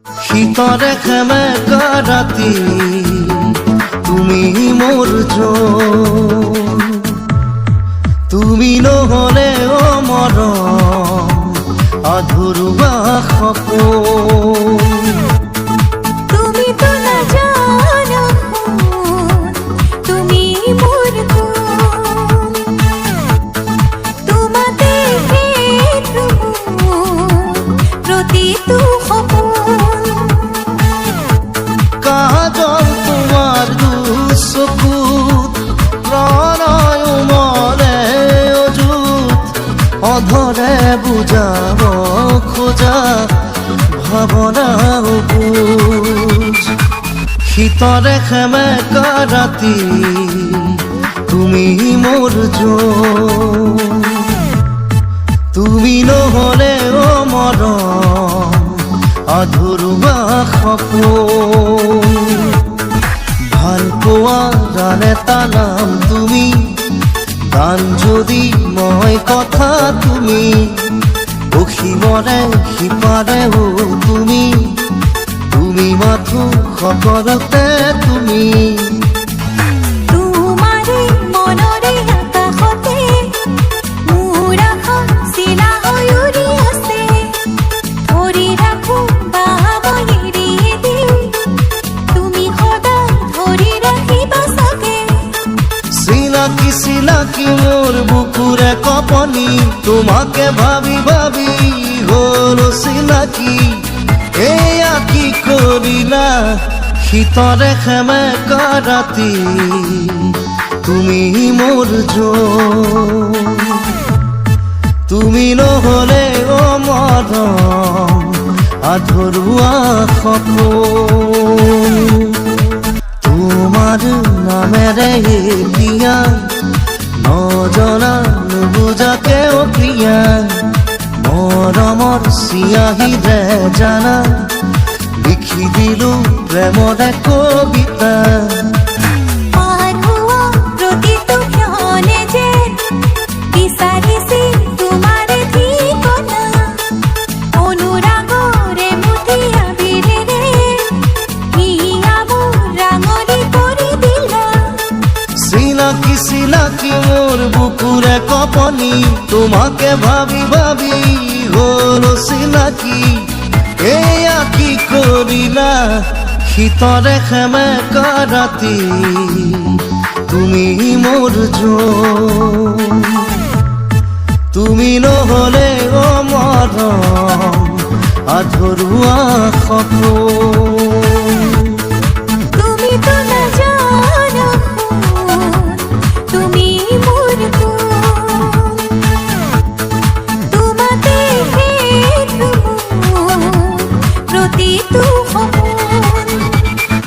শীতৰে সেমেকা ৰাতি তুমি মোৰ জোন, তুমি নহ'লে অ' মৰম আধৰুৱা সপোন। তুমিতো নাজানা তুমি মোৰ কোন, তোমাতে প্ৰতিটো সপোন। কাজল তোমাৰ দুচকুত প্ৰণয় মনে অযুত, অধৰে বুজাব খোজা ভাৱনা বুজ। শীতৰে সেমেকা ৰাতি তুমি মোৰ জোন, তুমি নহ'লে অ' মৰম আধৰুৱা সপোন। ভাল পোৱা গান এটা নাম তুমি, গান যদি মই কথা তুমি, অসীমৰে সিপাৰেও তুমি, তুমি মাথো সকলোতে তুমি। তোমাৰে মনৰে আকাশতে মোৰ আশা চিলা হৈ উৰি আছে, ধৰি ৰাখো বাহাব এৰি দি, তুমি সদায় ধৰি ৰাখিবা চাগে। চিনাকি চিনাকি মোৰ বুকুৰে কপনি, তোমাকে ভাবি ভাবি হ'ল চিনাকি। এয়া কি কৰিলা শীতৰে সেমেকা ৰাতি তুমি মোৰ জোন, তুমি নহ'লে অ' মৰম আধৰুৱা সপোন। তোমাৰ নামেৰে এতিয়া নজনা নুবুজাকে প্ৰিয়া, মৰমৰ চিয়াহীৰে জানা লিখি দিলো প্ৰেমৰে কবিতা। পাৰ হোৱা প্ৰতিটো ক্ষণে যে বিচাৰিছে তোমাৰে ঠিকনা, অনুৰাগৰে মুঠি আবিৰেৰে হিয়াবোৰ ৰাঙলী কৰি দিলা। চিনাকি চিনাকি মোৰ বুকুৰে কপনি, তোমাকে ভাবি ভাবি হ'ল চিনাকি। এয়া কি কৰিলা শীতৰে সেমেকা ৰাতি তুমি মোৰ জোন, তুমি নহ'লে অ' মৰম আধৰুৱা সপোন।